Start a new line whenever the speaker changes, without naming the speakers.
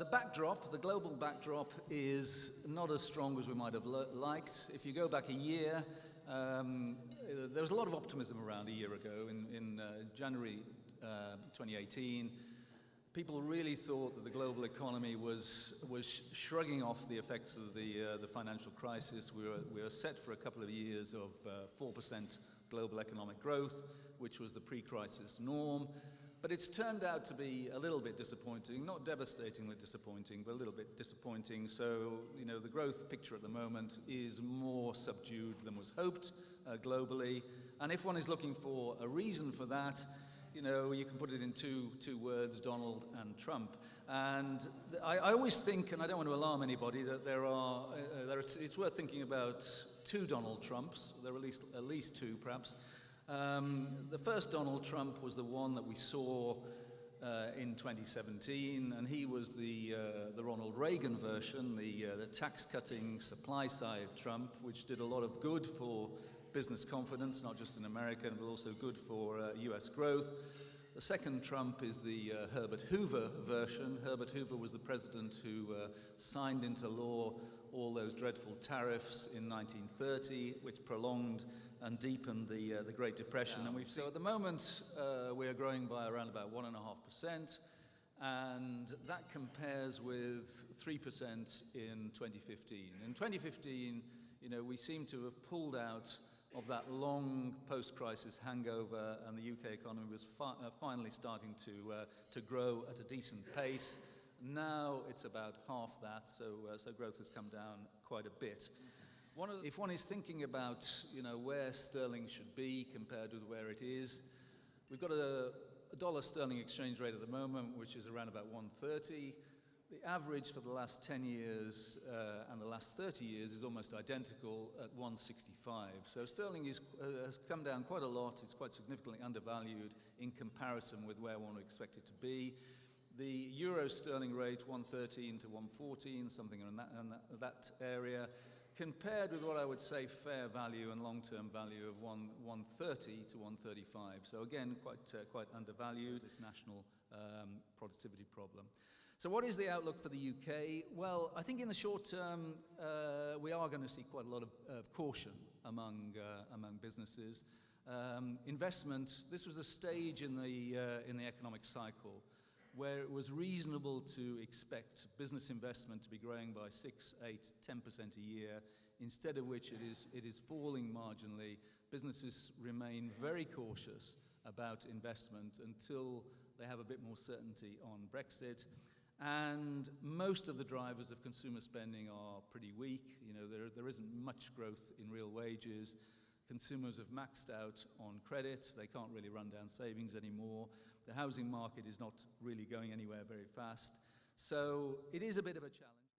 The backdrop, the global backdrop, is not as strong as we might have liked. If you go back a year, there was a lot of optimism around a year ago. In January 2018, people really thought that the global economy was shrugging off the effects of the financial crisis. We were set for a couple of years of 4% global economic growth, which was the pre-crisis norm. But it's turned out to be a little bit disappointing, not devastatingly disappointing, but a little bit disappointing. So, you know, the growth picture at the moment is more subdued than was hoped globally. And if one is looking for a reason for that, you know, you can put it in two words: Donald and Trump. And I always think, and I don't want to alarm anybody, that it's worth thinking about two Donald Trumps. There are at least two, perhaps. The first Donald Trump was the one that we saw in 2017, and he was the Ronald Reagan version, the tax-cutting, supply-side Trump, which did a lot of good for business confidence, not just in America, but also good for US growth. The second Trump is the Herbert Hoover version. Herbert Hoover was the president who signed into law all those dreadful tariffs in 1930, which prolonged and deepened the Great Depression. And so at the moment, we are growing by around about 1.5%, and that compares with 3% in 2015. In 2015, you know, we seem to have pulled out of that long post-crisis hangover, and the UK economy was finally starting to grow at a decent pace. Now it's about half that, so growth has come down quite a bit. If one is thinking about, you know, where sterling should be compared with where it is, we've got a dollar sterling exchange rate at the moment, which is around about 130. The average for the last 10 years and the last 30 years is almost identical at 165. So sterling has come down quite a lot. It's quite significantly undervalued in comparison with where one would expect it to be. The euro sterling rate, 113 to 114, something in that area, compared with what I would say fair value and long-term value of 130 to 135. So again, quite undervalued, this national productivity problem. So what is the outlook for the UK? Well, I think in the short term, we are going to see quite a lot of caution among businesses. Investment, this was a stage in the economic cycle where it was reasonable to expect business investment to be growing by 6, 8, 10% a year, instead of which it is falling marginally. Businesses remain very cautious about investment until they have a bit more certainty on Brexit. And most of the drivers of consumer spending are pretty weak. You know, there isn't much growth in real wages. Consumers have maxed out on credit. They can't really run down savings anymore. The housing market is not really going anywhere very fast. So it is a bit of a challenge.